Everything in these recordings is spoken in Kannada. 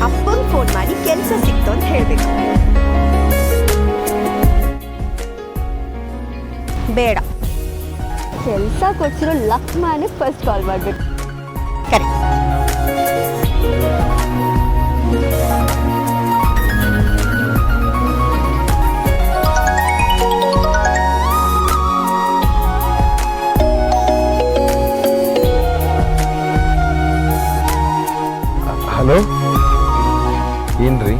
ಅಪ್ಪಂಗೆ ಫೋನ್ ಮಾಡಿ ಕೆಲಸ ಸಿಕ್ತು ಅಂತ ಹೇಳ್ಬೇಕು. ಬೇಡ, ಕೆಲಸ ಕೊಡ್ಸಿರೋ ಲಕ್ ಮ್ಯಾನಿಗೆ ಫಸ್ಟ್ ಕಾಲ್ ಮಾಡ್ಬೇಕು. ಕರೆಕ್ಟ್. ಹಲೋ, ಏನ್ರಿ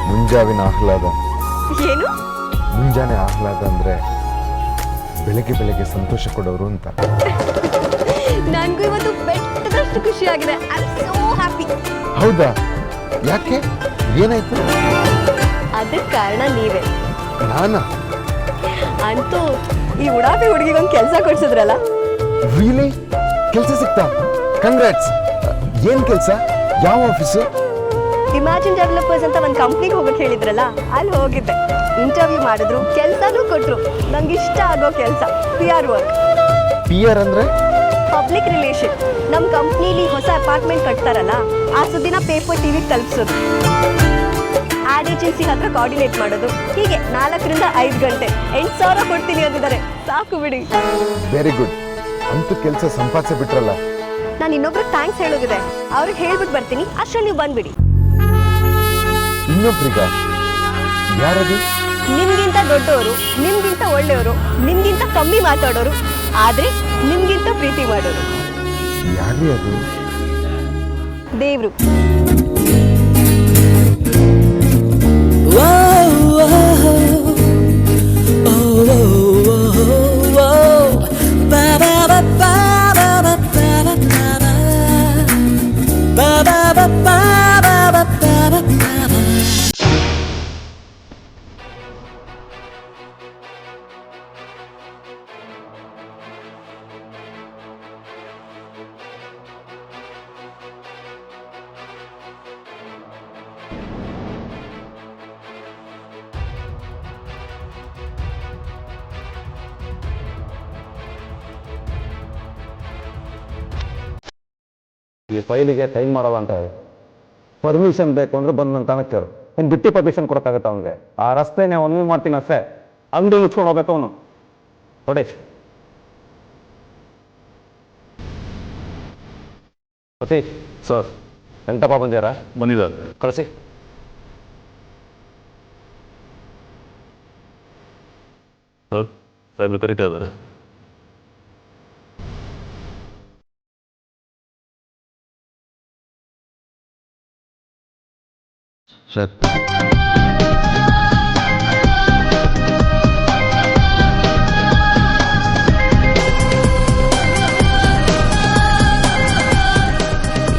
ಮುಂಜಾವಿನ ಆಹ್ಲಾದ? ಏನು? ಮುಂಜಾನೆ ಆಹ್ಲಾದ ಅಂದ್ರೆ ಬೆಳಗ್ಗೆ ಬೆಳಗ್ಗೆ ಸಂತೋಷ ಕೊಡೋರು ಅಂತ. ನನಗೂ ಇವತ್ತು ಬೆಟ್ಟದಷ್ಟು ಖುಷಿ ಆಗಿದೆ. I am so happy. ಹೌದಾ? ಯಾಕೆ, ಏನಾಯ್ತು? ಅದಕ್ಕೆ ಕಾರಣ ನೀವೇ. ನಾನಾ? ಅಂತೂ ಈ ಉಡಾಪಿ ಹುಡುಗಿಗೊಂದು ಕೆಲಸ ಕೊಡ್ಸಿದ್ರಲ್ಲ. ರಿಯಲಿ? ಕೆಲಸ ಸಿಕ್ತಾ? ಕಂಗ್ರಾಟ್ಸ್. ಏನ್ ಕೆಲಸ? ಯಾವ ಆಫೀಸು? ಇಮ್ಯಾಜಿನ್ ಡೆವಲಪರ್ಸ್ ಅಂತ ಒಂದು ಕಂಪ್ನಿಗೆ ಹೋಗಕ್ಕೆ ಹೇಳಿದ್ರಲ್ಲ, ಅಲ್ಲಿ ಹೋಗಿದ್ದೆ. ಇಂಟರ್ವ್ಯೂ ಮಾಡಿದ್ರು, ಕೆಲಸನೂ ಕೊಟ್ರು. ನಂಗೆ ಇಷ್ಟ ಆಗೋ ಕೆಲಸ PR ವರ್ಕ್. PR ಅಂದ್ರೆ? Public relation. ನಮ್ಮ ಕಂಪ್ನಿಲಿ ಹೊಸ ಅಪಾರ್ಟ್ಮೆಂಟ್ ಕಟ್ತಾರಲ್ಲ, ಆ ಸುದ್ದಿನ ಪೇಪರ್ ಟಿವಿಗೆ ತಲುಪಿಸೋದು. ಆಡ್ ಏಜೆನ್ಸಿ ಹತ್ರ ಕೋಆರ್ಡಿನೇಟ್ ಮಾಡೋದು. ಹೀಗೆ 4 ರಿಂದ 5 ಗಂಟೆ 8,000 ಕೊಡ್ತೀನಿ ಅಂದಿದ್ದಾರೆ. ಸಾಕು ಬಿಡಿ. Very good. ಅಂತೂ ಕೆಲಸ ಸಂಪಾದಿಸಿ ಬಿಟ್ರಲ್ಲ. ನಾನು ಇನ್ನೊಬ್ರಿಗೆ ಥ್ಯಾಂಕ್ಸ್ ಹೇಳೋದಿದೆ, ಅವ್ರಿಗೆ ಹೇಳ್ಬಿಟ್ಟು ಬರ್ತೀನಿ. ಅಷ್ಟರಲ್ಲಿ ನೀವು ಬಂದ್ಬಿಡಿ. ಇನ್ನೊಬ್ರಿಗ? ಯಾರದು? ನಿಮ್ಗಿಂತ ದೊಡ್ಡವರು, ನಿಮ್ಗಿಂತ ಒಳ್ಳೆಯವರು, ನಿಮ್ಗಿಂತ ಕಮ್ಮಿ ಮಾತಾಡೋರು, ಆದ್ರೆ ನಿಮ್ಗಿಂತ ಪ್ರೀತಿ ಮಾಡೋರು. ಯಾರೇ ಅದು? ದೇವ್ರು. ಈ ಫೈಲಿಗೆ ಟೈಮ್ ಮಾಡೋಲ್ಲ ಅಂತ ಪರ್ಮಿಷನ್ ಬೇಕು ಅಂದ್ರೆ ಬಂದು ನನ್ನ ತನಕ ಕೇಳು. ಇನ್ನು ಬಿಟ್ಟು ಪರ್ಮಿಷನ್ ಕೊಡೋಕ್ಕಾಗತ್ತೆ ಅವನಿಗೆ? ಆ ರಸ್ತೆನೇ ಅವನು ಮಾಡ್ತೀನಿ ಅಷ್ಟೇ. ಅಂಗಡಿ ಮುಚ್ಕೊಂಡು ಹೋಗ್ಬೇಕು ಅವನು. ನೋಡಿ ಸತೀಶ್ ಸರ್, ಎಂಟಪ್ಪ ಬಂದ್ಯಾರ? ಬಂದಿದ್ದಾರೆ. ಕಳಿಸಿ. ಸರ್, ಸಾಹೇಬ್ರು ಕರೀತಾ ಇದ್ದಾರೆ. ಸರ್,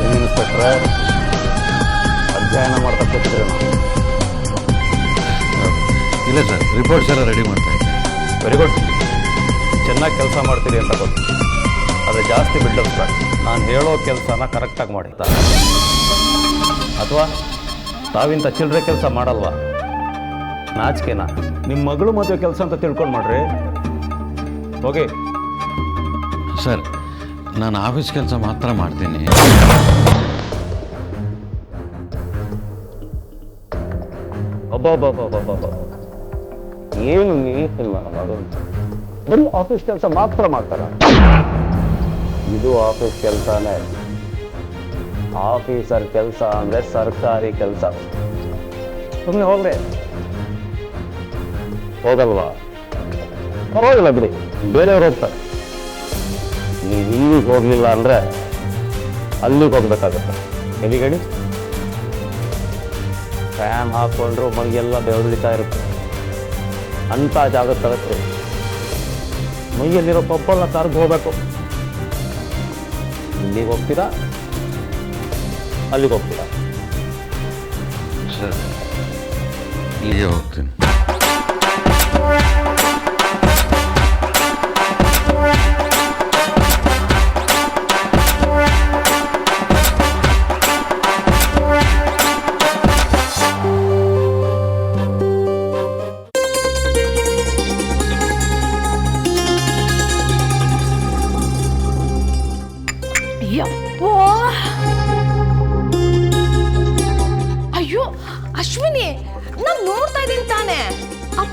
ಏನು ಇನ್ಸ್ಪೆಕ್ಟ್ರೆ, ಅಧ್ಯಯನ ಮಾಡ್ತಾ ಕೂತಿದ್ರೆ? ಇಲ್ಲ ಸರ್, ರಿಪೋರ್ಟ್ಸ್ ಎಲ್ಲ ರೆಡಿ ಮಾಡ್ತಾ ಇದ್ದೀನಿ. Very good. ಚೆನ್ನಾಗಿ ಕೆಲಸ ಮಾಡ್ತೀರಿ ಅಂತ ಗೊತ್ತು. ಆದರೆ ಜಾಸ್ತಿ ಬಿಲ್ಡಪ್ಸ್ ಬೇಡ. ನಾನು ಹೇಳೋ ಕೆಲಸನ ಕರೆಕ್ಟಾಗಿ ಮಾಡಿ. ಅಥವಾ ತಾವಿಂತ ಚಿಲ್ಲರೆ ಕೆಲಸ ಮಾಡಲ್ವಾ? ನಾಚಿಕೆನಾ? ನಿಮ್ಮ ಮಗಳು ಮದುವೆ ಕೆಲಸ ಅಂತ ತಿಳ್ಕೊಂಡು ಮಾಡ್ರಿ. ಹೋಗಿ. ಸರ್, ನಾನು ಆಫೀಸ್ ಕೆಲಸ ಮಾತ್ರ ಮಾಡ್ತೀನಿ. ಒಬ್ಬೊಬ್ಬೊಬ್ಬೊಬ್ಬೊಬ್ಬ ಏನು ನೀತಿಲ್ಲ ಅದು. ಬರೀ ಆಫೀಸ್ ಕೆಲಸ ಮಾತ್ರ ಮಾಡ್ತಾರ? ಇದು ಆಫೀಸ್ ಕೆಲಸನೇ. ಆಫೀಸರ್ ಕೆಲಸ ಅಂದರೆ ಸರ್ಕಾರಿ ಕೆಲಸ. ಸುಮ್ಮನೆ ಹೋಗ್ರಿ. ಹೋಗಲ್ವಾ? ಪರವಾಗಿಲ್ಲ ಬಿಡಿ, ಬೇರೆಯವ್ರು ಹೋಗ್ತಾರೆ. ನೀವು ಇಲ್ಲಿಗೆ ಹೋಗಲಿಲ್ಲ ಅಂದರೆ ಅಲ್ಲಿಗೆ ಹೋಗ್ಬೇಕಾಗತ್ತೆ. ಎಲ್ಲಿಗಡಿ? ಫ್ಯಾನ್ ಹಾಕ್ಕೊಂಡ್ರು ಮೈಯೆಲ್ಲ ಬೆವರಿತಾ ಇರುತ್ತೆ. ಅಂಥ ಜಾಗ ತರತ್ತೆ. ಮೈಯಲ್ಲಿರೋ ಪಪ್ಪಲ್ಲ ಕರ್ಗೆ ಹೋಗ್ಬೇಕು. ಇಲ್ಲಿಗೆ ಹೋಗ್ತೀರಾ, ಅಲ್ಲಿಗೆ ಹೋಗ್ತೀರಾ? ಸರ್, ಇಲ್ಲಿಗೆ ಹೋಗ್ತೀನಿ.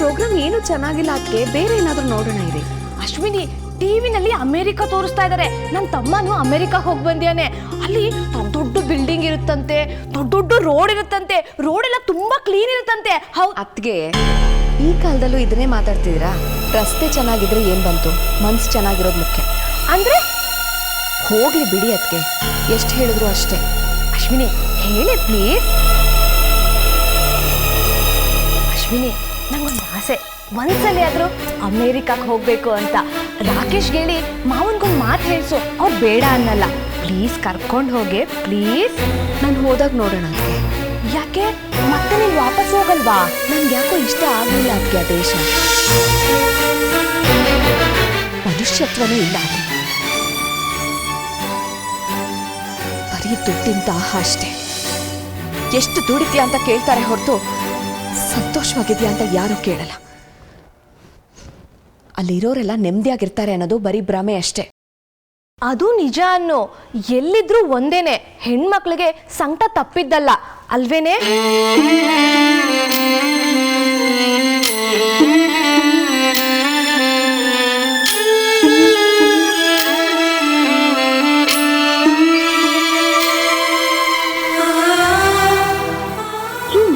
ಪ್ರೋಗ್ರಾಮ್ ಏನು ಚೆನ್ನಾಗಿಲ್ಲ ಅದಕ್ಕೆ ಬೇರೆ ಏನಾದ್ರೂ ನೋಡೋಣ ಇರಿ. ಅಶ್ವಿನಿ, ಟಿವಿನಲ್ಲಿ ಅಮೆರಿಕ ತೋರಿಸ್ತಾ ಇದ್ದಾರೆ. ನನ್ನ ತಮ್ಮನು ಅಮೆರಿಕ ಹೋಗಿ ಬಂದ್ಯಾನೆ. ಅಲ್ಲಿ ದೊಡ್ಡ ದೊಡ್ಡ ಬಿಲ್ಡಿಂಗ್ ಇರುತ್ತಂತೆ, ದೊಡ್ಡ ದೊಡ್ಡ ರೋಡ್ ಇರುತ್ತಂತೆ, ರೋಡ್ ಎಲ್ಲ ತುಂಬಾ ಕ್ಲೀನ್ ಇರುತ್ತಂತೆ. ಅತ್ಗೆ ಈ ಕಾಲದಲ್ಲೂ ಇದನ್ನೇ ಮಾತಾಡ್ತಿದ್ದೀರಾ? ರಸ್ತೆ ಚೆನ್ನಾಗಿದ್ರೆ ಏನ್ ಬಂತು, ಮನ್ಸು ಚೆನ್ನಾಗಿರೋದು ಮುಖ್ಯ. ಅಂದ್ರೆ ಹೋಗ್ಲಿ ಬಿಡಿ ಅತ್ಗೆ, ಎಷ್ಟು ಹೇಳಿದ್ರು ಅಷ್ಟೇ. ಅಶ್ವಿನಿ ಹೇಳಿ ಪ್ಲೀಸ್. ಅಶ್ವಿನಿ, ನಂಗೊಂದು ಆಸೆ, ಒಂದ್ಸಲಿ ಆದ್ರೂ ಅಮೇರಿಕಕ್ಕೆ ಹೋಗ್ಬೇಕು ಅಂತ. ರಾಕೇಶ್ ಹೇಳಿ ಮಾವನ್ಗೊಂದು ಮಾತು ಹೇಳ್ಸು, ಅವ್ರು ಬೇಡ ಅನ್ನಲ್ಲ. ಪ್ಲೀಸ್ ಕರ್ಕೊಂಡು ಹೋಗಿ ಪ್ಲೀಸ್. ನಾನು ಹೋದಾಗ ನೋಡೋಣ ಅದ್ಕೆ. ಯಾಕೆ ಮತ್ತೆ ನೀನು ವಾಪಸ್ ಹೋಗಲ್ವಾ? ನನ್ಗೆ ಯಾಕೋ ಇಷ್ಟ ಆಗಲಿಲ್ಲ ಅದಕ್ಕೆ ಆ ದೇಶ. ಮನುಷ್ಯತ್ವನೇ ಇಲ್ಲ ಅಲ್ಲಿ. ಬರೀ ದುಡ್ಡಿನ ದಾಹ ಅಷ್ಟೇ. ಎಷ್ಟು ದುಡಿತೀಯ ಅಂತ ಕೇಳ್ತಾರೆ ಹೊರತು ಸಂತೋಷವಾಗಿದೆಯಾ ಅಂತ ಯಾರೂ ಕೇಳಲ್ಲ. ಅಲ್ಲಿರೋರೆಲ್ಲ ನೆಮ್ಮದಿಯಾಗಿರ್ತಾರೆ ಅನ್ನೋದು ಬರೀ ಭ್ರಮೆ ಅಷ್ಟೇ. ಅದು ನಿಜ ಅನ್ನೋ. ಎಲ್ಲಿದ್ರೂ ಒಂದೇನೆ, ಹೆಣ್ಮಕ್ಳಿಗೆ ಸಂಕಟ ತಪ್ಪಿದ್ದಲ್ಲ ಅಲ್ವೇನೆ?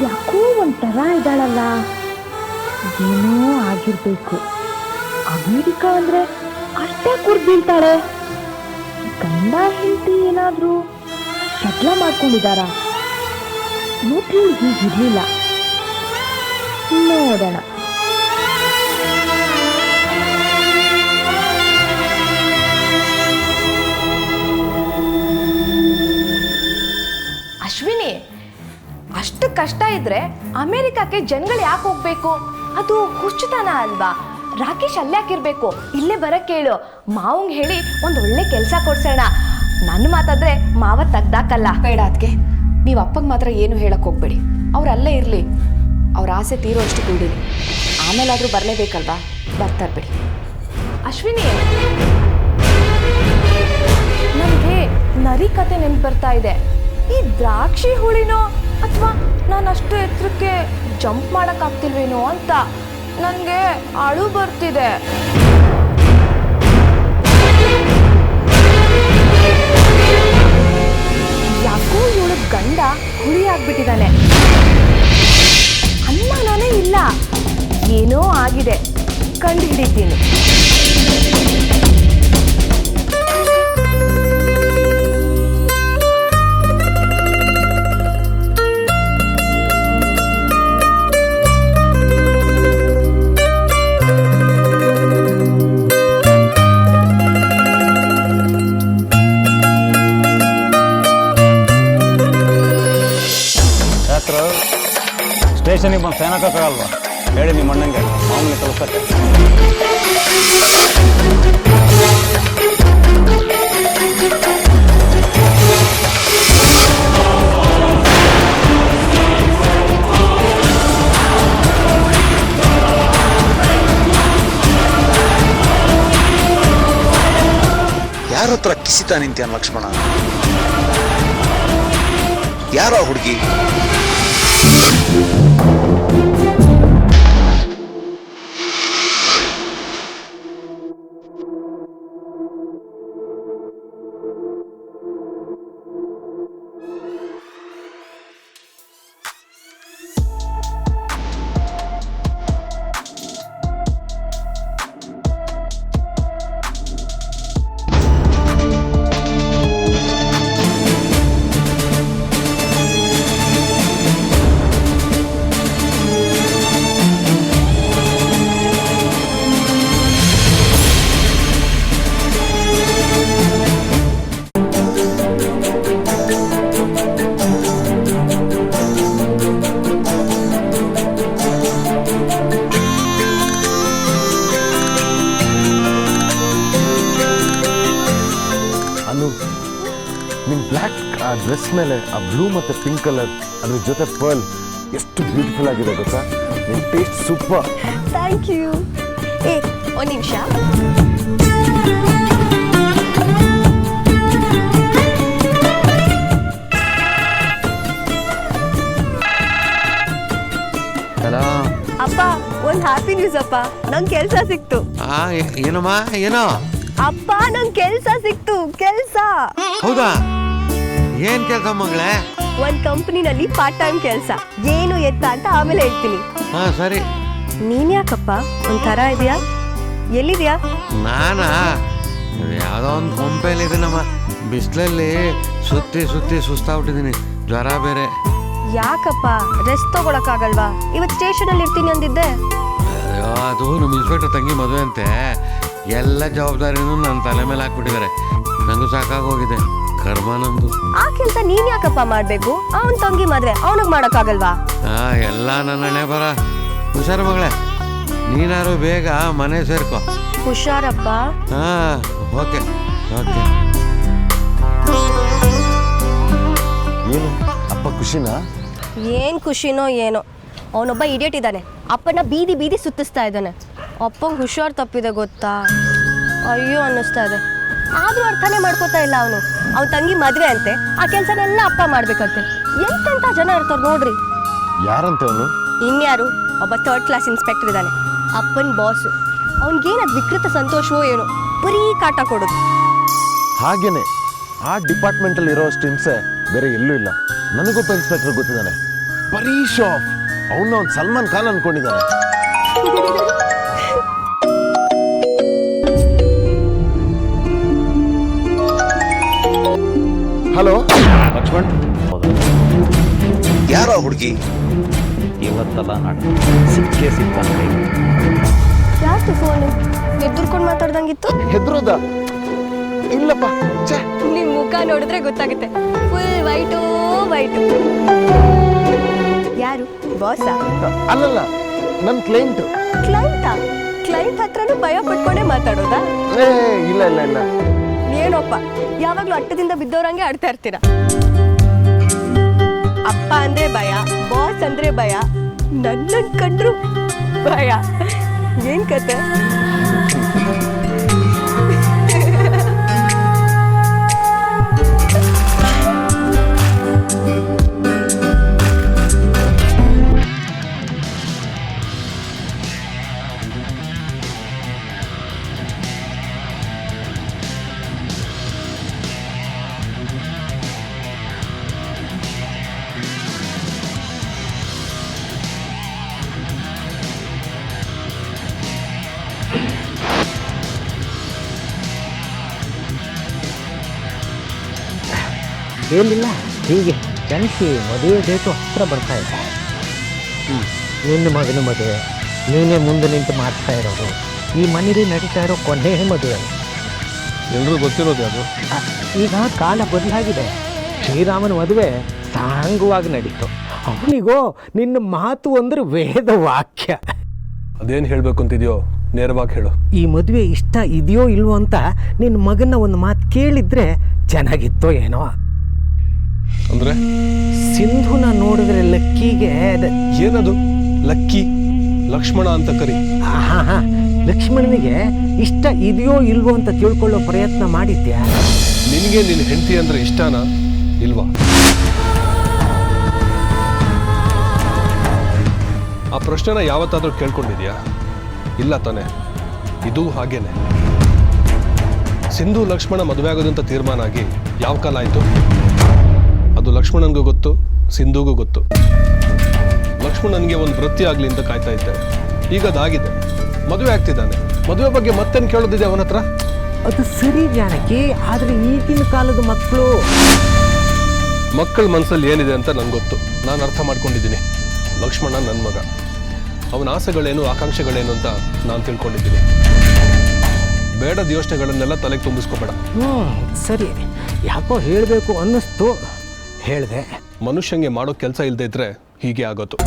ಯಾಕೋ ಒಂಥರ ಇದ್ದಾಳಲ್ಲ, ಏನೋ ಆಗಿರ್ಬೇಕು. ಅಮೇರಿಕಾ ಅಂದ್ರೆ ಅಷ್ಟೇ ಕುರ್ಬೀಳ್ತಾಳೆ. ಗಂಡ ಹೆಂಡತಿ ಏನಾದ್ರೂ ಜಗಳ ಮಾಡ್ಕೊಂಡಿದಾರ? ಮೊದಲು ಹೀಗಿರ್ಲಿಲ್ಲ. ನೋಡೋಣ. ಅಶ್ವಿನಿ, ಅಷ್ಟು ಕಷ್ಟ ಇದ್ರೆ ಅಮೆರಿಕಕ್ಕೆ ಜನಗಳು ಯಾಕೆ ಹೋಗ್ಬೇಕು? ಅದು ಹುಚ್ಚುತನ ಅಲ್ವಾ? ರಾಕೇಶ್ ಅಲ್ಲಾಕಿರ್ಬೇಕು, ಇಲ್ಲೇ ಬರಕ್ಕೆ ಹೇಳು. ಮಾವಂಗ್ ಹೇಳಿ ಒಂದು ಒಳ್ಳೆ ಕೆಲಸ ಕೊಡ್ಸೋಣ. ನನ್ನ ಮಾತಾದ್ರೆ ಮಾವ ತೆಗ್ದಾಕಲ್ಲ. ಬೇಡ ಅದಕ್ಕೆ, ನೀವು ಅಪ್ಪಗೆ ಮಾತ್ರ ಏನು ಹೇಳಕ್ ಹೋಗ್ಬೇಡಿ. ಅವ್ರು ಅಲ್ಲೇ ಇರಲಿ, ಅವ್ರ ಆಸೆ ತೀರೋ ಅಷ್ಟು ದುಡೀಲಿ. ಆಮೇಲಾದ್ರೂ ಬರಲೇಬೇಕಲ್ವಾ, ಬರ್ತಾರೆ ಬಿಡಿ. ಅಶ್ವಿನಿ, ನನಗೆ ನರಿ ಕತೆ ನೆನ್ಪು ಬರ್ತಾ ಇದೆ. ಈ ದ್ರಾಕ್ಷಿ ಹುಳಿನೋ ಅಥವಾ ನಾನು ಅಷ್ಟು ಎತ್ತರಕ್ಕೆ ಜಂಪ್ ಮಾಡೋಕ್ಕಾಗ್ತಿಲ್ವೇನೋ ಅಂತ ನನಗೆ ಅಳು ಬರ್ತಿದೆ. ಯಾಕೋ ಇವಳು ಗಂಡ ಹುಳಿ ಆಗ್ಬಿಟ್ಟಿದ್ದಾನೆ. ಅನುಮಾನನೇ ಇಲ್ಲ, ಏನೋ ಆಗಿದೆ, ಕಂಡು ಹಿಡಿತೀನಿ. ಸ್ಟೇಷನಿಗೆ ಬಂದು ಸೈನ್ ಹಾಕೋಕ್ಕಾಗಲ್ವಾ? ಹೇಳಿ ನಿಮ್ಮ ಅಣ್ಣಂಗೆ, ಮಾಮೂಲಿ ಕಳಿಸಕ್ಕೆ. ಯಾರ ಹತ್ರ ಕಿಸಿತಾ ನಿಂತ್ಯಾನ ಲಕ್ಷ್ಮಣ? ಯಾರೋ ಹುಡುಗಿ? ನಿಮ್ಮ ಬ್ಲ್ಯಾಕ್ ಆ ಡ್ರೆಸ್ ಮೇಲೆ ಆ ಬ್ಲೂ ಮತ್ತು ಪಿಂಕ್ ಕಲರ್ ಅದ್ರ ಜೊತೆ ಪರ್ಲ್ ಎಷ್ಟು ಬ್ಯೂಟಿಫುಲ್ ಆಗಿದೆ ಗೊತ್ತಾ? ನಿಮ್ಮ ಟೇಸ್ಟ್ ಸೂಪರ್. Thank you. ಏ ಒಂದು ನಿಮಿಷ. ಹಲೋ ಅಪ್ಪ ಒಂದು ಹಾಲು ಹ್ಯಾಪಿ ನ್ಯೂಸ್ ಅಪ್ಪ, ನಂಗೆ ಕೆಲಸ ಸಿಕ್ತು. ಏನಮ್ಮ ಏನೋ? ಅಪ್ಪ ನಂಗೆ ಕೆಲಸ ಸಿಕ್ತು, ಕೆಲಸ. ಹೌದಾ? ಏನ್ ಕೆಲಸ ಮಗಳೇ? ಒಂದ್ ಕಂಪನಿನಲ್ಲಿ ಪಾರ್ಟ್ ಟೈಮ್ ಕೆಲಸ. ಏನು ಎತ್ತ ಅಂತ ಆಮೇಲೆ ಹೇಳ್ತೀನಿ. ಹಾ ಸರಿ. ನೀನ್ ಯಾಕಪ್ಪ ಒಂಥರ ಇದೆಯಾ? ಎಲ್ಲಿದ್ಯಾ? ನಾನಾ ಯಾವುದೋ ಒಂದು ಕೊಂಪೆಲಿದ್ದೀನಮ್ಮ. ಬಿಸಿಲಲ್ಲಿ ಸುತ್ತಿ ಸುತ್ತಿ ಸುಸ್ತಾಗ್ಬಿಟ್ಟಿದ್ದೀನಿ. ಜ್ವರ ಬೇರೆ. ಯಾಕಪ್ಪ ರೆಸ್ಟ್ ತಗೊಳಕ್ಕಾಗಲ್ವಾ? ಇವತ್ತು ಸ್ಟೇಷನ್ ಅಲ್ಲಿ ಇರ್ತೀನಿ ಅಂದಿದ್ದೆ. ಅಯ್ಯೋ ಅದು ನಮ್ಮ ಇನ್ಸ್ಪೆಕ್ಟರ್ ತಂಗಿ ಮದುವೆ ಅಂತೆ. ಎಲ್ಲ ಜವಾಬ್ದಾರಿನೂ ನನ್ನ ತಲೆ ಮೇಲೆ ಹಾಕ್ಬಿಟ್ಟಿದ್ದಾರೆ. ನನಗೂ ಸಾಕಾಗೋಗಿದೆ. ಕರ್ಮ ನಮ್ದು. ಆ ಕೆಲಸ ನೀನ್ ಯಾಕಪ್ಪ ಮಾಡ್ಬೇಕು? ಅವನ್ ತಂಗಿ ಮದ್ವೆ ಅವನಿಗೆ ಮಾಡಕ್ಕಾಗಲ್ವಾ? ಎಲ್ಲ ನನ್ನ ಹಣೆ ಬರ. ಹುಷಾರು ಮಗಳೇ, ನೀನಾರು ಬೇಗ ಮನೆ ಸೇರ್ಕೊ. ಹುಷಾರಪ್ಪ. ಹಾ ಓಕೆ ಓಕೆ. ಏನು ಅಪ್ಪ ಖುಷಿನಾ? ಏನ್ ಖುಷಿನೋ ಏನೋ, ಅವನೊಬ್ಬ ಇಡಿಯಟ್ ಇದ್ದಾನೆ. ಅಪ್ಪನ ಬೀದಿ ಬೀದಿ ಸುತ್ತಿಸ್ತಾ ಇದ್ದಾನೆ. ಅಪ್ಪಂಗೆ ಹುಷಾರು ತಪ್ಪಿದೆ ಗೊತ್ತಾ? ಅಯ್ಯೋ ಅನ್ನಿಸ್ತಾ ಇದೆ. ಆದ್ರೂ ಅರ್ಥನೇ ಮಾಡ್ಕೋತಾ ಇಲ್ಲ ಅವನು. ಅವನ ತಂಗಿ ಮದ್ವೆ ಅಂತೆ, ಆ ಕೆಲಸನೆಲ್ಲ ಅಪ್ಪ ಮಾಡ್ಬೇಕಂತೆ. ಎಂತೆಂಥ ಜನ ಇರ್ತಾರೆ ನೋಡ್ರಿ. ಯಾರಂತೆ ಅವನು? ಇನ್ಯಾರು, ಒಬ್ಬ 3rd ಕ್ಲಾಸ್ ಇನ್ಸ್ಪೆಕ್ಟರ್ ಇದ್ದಾನೆ, ಅಪ್ಪನ ಬಾಸು. ಅವನಿಗೇನದು ವಿಕೃತ ಸಂತೋಷವೋ ಏನೋ, ಬರೀ ಕಾಟ ಕೊಡೋದು. ಹಾಗೇನೆ, ಆ ಡಿಪಾರ್ಟ್ಮೆಂಟಲ್ಲಿ ಇರೋಷ್ಟು ಹಿಂಸೆ ಬೇರೆ ಎಲ್ಲೂ ಇಲ್ಲ. ನನಗೊಬ್ಬ ಇನ್ಸ್ಪೆಕ್ಟರ್ ಗೊತ್ತಿದ್ದಾನೆ, ಬರೀ ಶೋ ಆಫ್. ಅವನ್ನ ಒಂದು ಸಲ್ಮಾನ್ ಖಾನ್ ಅನ್ಕೊಂಡಿದ್ದಾನೆ. ಹಲೋ ಲಕ್ಷ್ಮಣ್, ಯಾರೋ ಹುಡುಗಿ? ಇವತ್ತಲ್ಲ ನಾಡು ಸಿಕ್ಕೇ ಸಿಕ್ಕಂತೆ. ಯಾಕೆ ಫೋನು ಎದುರ್ಕೊಂಡು ಮಾತಾಡ್ದಂಗಿತ್ತು? ಹೆದ್ರೋದ? ಇಲ್ಲಪ್ಪ. ನಿಮ್ ಮುಖ ನೋಡಿದ್ರೆ ಗೊತ್ತಾಗುತ್ತೆ, ಫುಲ್ ವೈಟು ವೈಟು. ಯಾರು? ಬಾಸ? ಅಲ್ಲಲ್ಲ, ನನ್ನ ಕ್ಲೈಂಟ್. ಕ್ಲೈಂಟಾ? ಕ್ಲೈಂಟ್ ಹತ್ರನೂ ಭಯ ಪಟ್ಕೊಂಡೇ ಮಾತಾಡೋದಾ? ಇಲ್ಲ ಇಲ್ಲ ಇಲ್ಲ. ಏನೋಪ್ಪ, ಯಾವಾಗ್ಲೂ ಅಟ್ಟದಿಂದ ಬಿದ್ದವ್ರಂಗೆ ಆಡ್ತಾ ಇರ್ತೀರ. ಅಪ್ಪ ಅಂದ್ರೆ ಭಯ, ಬಾಸ್ ಅಂದ್ರೆ ಭಯ, ನನ್ನ ಕಂಡ್ರು ಭಯ. ಏನ್ ಕತೆ? ಏನಿಲ್ಲ, ಹೀಗೆ ಜನಿಸಿ ಮದುವೆ ಡೇಟು ಹತ್ರ ಬರ್ತಾ ಇದೆ. ನಿನ್ನ ಮಗನ ಮದುವೆ ನೀನೇ ಮುಂದೆ ನಿಂತು ಮಾಡ್ತಾ ಇರೋದು. ಈ ಮನೇಲಿ ನಡೀತಾ ಇರೋ ಕೊನೆ ಮದುವೆ. ಎಲ್ಲರೂ ಗೊತ್ತಿರೋದು ಅದು. ಈಗ ಕಾಲ ಬದಲಾಗಿದೆ. ಶ್ರೀರಾಮನ ಮದುವೆ ಸಾಂಗವಾಗಿ ನಡೀತು. ಅವನಿಗೋ ನಿನ್ನ ಮಾತು ಅಂದ್ರೆ ವೇದ ವಾಕ್ಯ. ಅದೇನು ಹೇಳಬೇಕು ಅಂತಿದೆಯೋ ನೇರವಾಗಿ ಹೇಳು. ಈ ಮದುವೆ ಇಷ್ಟ ಇದೆಯೋ ಇಲ್ವೋ ಅಂತ ನಿನ್ನ ಮಗನ ಒಂದು ಮಾತು ಕೇಳಿದ್ರೆ ಚೆನ್ನಾಗಿತ್ತೋ ಏನೋ. ಅಂದ್ರೆ ಸಿಂಧುನ ನೋಡಿದ್ರೆ ಲಕ್ಕಿಗೆ ಏನದು? ಲಕ್ಕಿ ಲಕ್ಷ್ಮಣ ಅಂತ ಕರಿ. ಲಕ್ಷ್ಮಣನಿಗೆ ಇಷ್ಟ ಇದೆಯೋ ಇಲ್ವೋ ಅಂತ ತಿಳ್ಕೊಳ್ಳೋ ಪ್ರಯತ್ನ ಮಾಡಿದ್ಯಾ? ನಿನಗೆ ನಿನ್ನ ಹೆಂಡತಿ ಅಂದ್ರೆ ಇಷ್ಟನಾ ಇಲ್ವಾ? ಆ ಪ್ರಶ್ನೆನ ಯಾವತ್ತಾದ್ರೂ ಕೇಳ್ಕೊಂಡಿದ್ಯಾ? ಇಲ್ಲ ತಾನೆ. ಇದು ಹಾಗೇನೆ. ಸಿಂಧು ಲಕ್ಷ್ಮಣ ಮದುವೆ ಆಗೋದಂತ ತೀರ್ಮಾನ ಆಗಿ ಯಾವ ಕಾಲ ಆಯಿತು? ಅದು ಲಕ್ಷ್ಮಣನಿಗೂ ಗೊತ್ತು, ಸಿಂಧುಗೂ ಗೊತ್ತು. ಲಕ್ಷ್ಮಣನಿಗೆ ಒಂದು ವೃತ್ತಿ ಆಗಲಿ ಅಂತ ಕಾಯ್ತಾ ಇದ್ದೆ. ಈಗ ಅದಾಗಿದೆ, ಮದುವೆ ಆಗ್ತಿದ್ದಾನೆ. ಮದುವೆ ಬಗ್ಗೆ ಮತ್ತೇನು ಕೇಳೋದಿದೆ ಅವನ ಹತ್ರ? ಅದು ಸರಿ ಜಾನಕಿ, ಆದರೆ ಈಗಿನ ಕಾಲದ ಮಕ್ಕಳ ಮನಸ್ಸಲ್ಲಿ ಏನಿದೆ ಅಂತ ನನಗೆ ಗೊತ್ತು. ನಾನು ಅರ್ಥ ಮಾಡ್ಕೊಂಡಿದ್ದೀನಿ. ಲಕ್ಷ್ಮಣ ನನ್ನ ಮಗ, ಅವನ ಆಸೆಗಳೇನು ಆಕಾಂಕ್ಷೆಗಳೇನು ಅಂತ ನಾನು ತಿಳ್ಕೊಂಡಿದ್ದೀನಿ. ಬೇಡದ ಯೋಚನೆಗಳನ್ನೆಲ್ಲ ತಲೆಗೆ ತುಂಬಿಸ್ಕೋಬೇಡ. ಸರಿ, ಯಾಕೋ ಹೇಳಬೇಕು ಅನ್ನಿಸ್ತು, ಹೇಳಿದೆ. ಮನುಷ್ಯಂಗೆ ಮಾಡೋ ಕೆಲಸ ಇಲ್ಲದೆ ಇದ್ರೆ ಹೀಗೆ ಆಗೋದು.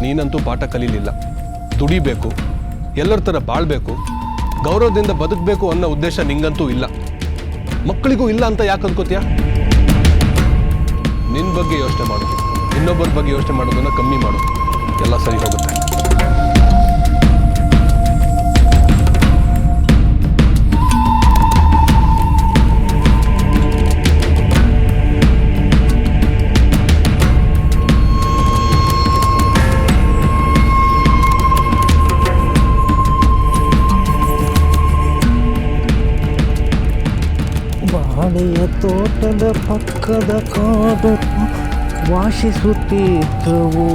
ನೀನಂತೂ ಪಾಠ ಕಲೀಲಿಲ್ಲ. ದುಡಿಬೇಕು, ಎಲ್ಲರ ಥರ ಬಾಳ್ಬೇಕು, ಗೌರವದಿಂದ ಬದುಕಬೇಕು ಅನ್ನೋ ಉದ್ದೇಶ ನಿಂಗಂತೂ ಇಲ್ಲ. ಮಕ್ಕಳಿಗೂ ಇಲ್ಲ ಅಂತ ಯಾಕೆ ಅಂದ್ಕೋತೀಯ? ನಿನ್ನ ಬಗ್ಗೆ ಯೋಚನೆ ಮಾಡು, ಇನ್ನೊಬ್ಬರ ಬಗ್ಗೆ ಯೋಚನೆ ಮಾಡೋದನ್ನ ಕಮ್ಮಿ ಮಾಡು, ಎಲ್ಲ ಸರಿ ಹೋಗುತ್ತೆ. ಬೆಟ್ಟದ ಪಕ್ಕದ ಕಾಡು ವಾಸಿಸುತ್ತಿದ್ದವು.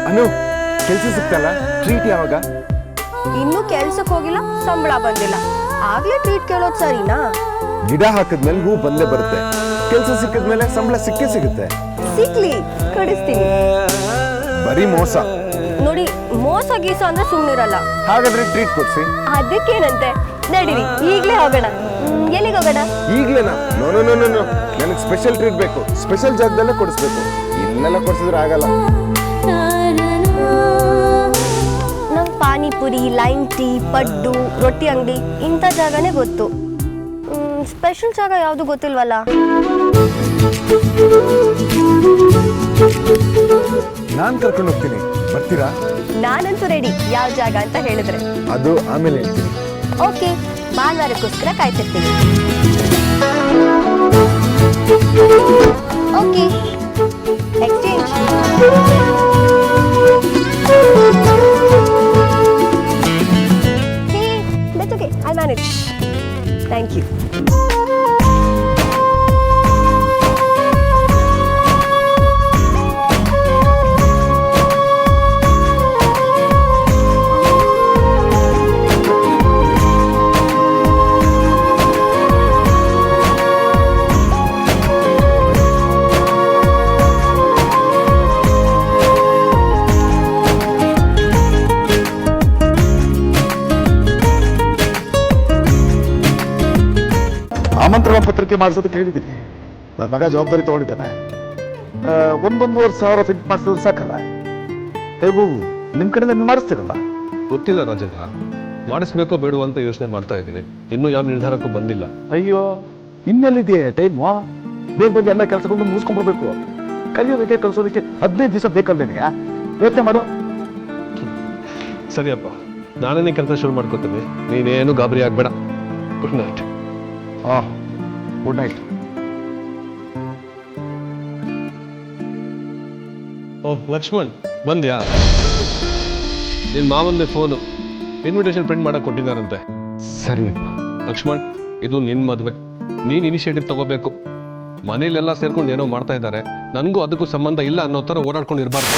ಅನು, ಕೆಲಸ ಸಿಕ್ತಲ್ಲ, ಟ್ರೀಟ್ ಯಾವಾಗ? ಇನ್ನೂ ಕೆಲ್ಸಕ್ಕೆ ಹೋಗಿಲ್ಲ, ಸಂಬಳ ಬಂದಿಲ್ಲ, ಆಗ್ಲೇ ಟ್ರೀಟ್ ಕೇಳೋದು ಸರಿನಾ? ಗಿಡ ಹಾಕಿದ್ಮೇಲೆ ಹೂ ಬಂದೇ ಬರುತ್ತೆ. ಕೆಲಸ ಸಿಕ್ಕಿದ್ಮೇಲೆ ಸಂಬಳ ಸಿಕ್ಕೇ ಸಿಗುತ್ತೆ. ಸಿಕ್ಲಿ, ಕಡಿಸ್ತೀನಿ. ಬರೀ ಮೋಸ. ನೋಡಿ, ಮೋಸ ಗೀಸ ಅಂದ್ರೆ ಸುಮ್ಮನಿರಲ್ಲ. ಹಾಗಾದ್ರೆ ಟ್ರೀಟ್ ಕೊಡ್ಸಿ. ಅದಕ್ಕೇನಂತೆ, ನಡೀರಿ ಈಗ್ಲೇ ಹೋಗೋಣ. ಎಲ್ಲಿಗೆ ಹೋಗೋಣ? ಈಗ್ಲೇನಾ? No no no no no, ನನಗೆ ಸ್ಪೆಷಲ್ ಟ್ರೀಟ್ ಬೇಕು. ಸ್ಪೆಷಲ್ ಜಾಗದಲ್ಲೇ ಕೊಡಿಸ್ಬೇಕು. ಇಲ್ಲೆಲ್ಲ ಕೊಡಿಸಿದ್ರೆ ಆಗಲ್ಲ. ನಂಗೆ ಪಾನಿಪುರಿ, ಲೈಮ್ ಟೀ, ಪಡ್ಡು, ರೊಟ್ಟಿ ಅಂಗಡಿ ಇಂಥ ಜಾಗನೇ ಗೊತ್ತು. ಸ್ಪೆಷಲ್ ಜಾಗ ಯಾವುದು ಗೊತ್ತಿಲ್ವಲ್ಲ. ನಾನ್ ಕರ್ಕೊಂಡು ಹೋಗ್ತೀನಿ, ಬರ್ತೀರಾ? ನಾನಂತೂ ರೆಡಿ, ಯಾವ ಜಾಗ ಅಂತ ಹೇಳಿದ್ರೆ. ಅದು ಆಮೇಲೆ ಹೇಳ್ತೀನಿ. ಓಕೆ, ಭಾನುವಾರಕ್ಕೋಸ್ಕರ ಕಾಯ್ತಿರ್ತೀನಿ. Okay, exchange. Hey, that's okay, I'll manage. Thank you. ಆಮಂತ್ರಣ ಪತ್ರಿಕೆ ಮಾಡಿಸೋದಕ್ಕೆ ಹೇಳಿದ್ದೀನಿ. ನನ್ನ ಮಗ ಜವಾಬ್ದಾರಿ ತಗೊಂಡಿದ್ದಾನೆ. 1,500,000 ಫಿಟ್ ಮಾಡಿಸಿದ್ರೆ ಸಾಕಲ್ಲ? ಹೇಗೂ ನಿಮ್ಮ ಕಡೆಯಿಂದ ಮಾಡಿಸ್ತೀರಲ್ಲ? ಗೊತ್ತಿಲ್ಲ ರಾಜಣ್ಣ, ಮಾಡಿಸ್ಬೇಕೋ ಬೇಡೋ ಅಂತ ಯೋಚನೆ ಮಾಡ್ತಾ ಇದ್ದೀನಿ. ಇನ್ನೂ ಯಾವ ನಿರ್ಧಾರಕ್ಕೂ ಬಂದಿಲ್ಲ. ಅಯ್ಯೋ, ಇನ್ನೆಲ್ಲಿದೆ ಟೈಮ್? ಬೇಗ ಬೇಗ ಎಲ್ಲ ಕೆಲಸಗಳನ್ನು ಮುಗಿಸ್ಕೊಂಡ್ಬರ್ಬೇಕು. ಕಲಿಯೋದಕ್ಕೆ ಕಲಿಸೋದಕ್ಕೆ 15 ದಿವಸ ಬೇಕಲ್ಲೇನೆ. ಯೋಚನೆ ಮಾಡು. ಸರಿಯಪ್ಪ, ನಾನೇ ಕೆಲಸ ಶುರು ಮಾಡ್ಕೊತೀನಿ. ನೀನೇನು ಗಾಬರಿ ಆಗ್ಬೇಡ. Good night. Good night. ಓಹ್ ಲಕ್ಷ್ಮಣ್, ಬಂದ್ಯಾ? ನಿನ್ನ ಮಾವನ್ನೇ ಫೋನು, ಇನ್ವಿಟೇಷನ್ ಪ್ರಿಂಟ್ ಮಾಡಕ್ಕೆ ಕೊಟ್ಟಿದ್ದಾರಂತೆ. ಸರಿ ಲಕ್ಷ್ಮಣ್, ಇದು ನಿನ್ನ ಮದುವೆ, ನೀನು ಇನಿಷಿಯೇಟಿವ್ ತಗೋಬೇಕು. ಮನೇಲೆಲ್ಲ ಸೇರ್ಕೊಂಡು ಏನೋ ಮಾಡ್ತಾ ಇದ್ದಾರೆ, ನನಗೂ ಅದಕ್ಕೂ ಸಂಬಂಧ ಇಲ್ಲ ಅನ್ನೋ ಥರ ಓಡಾಡ್ಕೊಂಡು ಇರಬಾರ್ದು.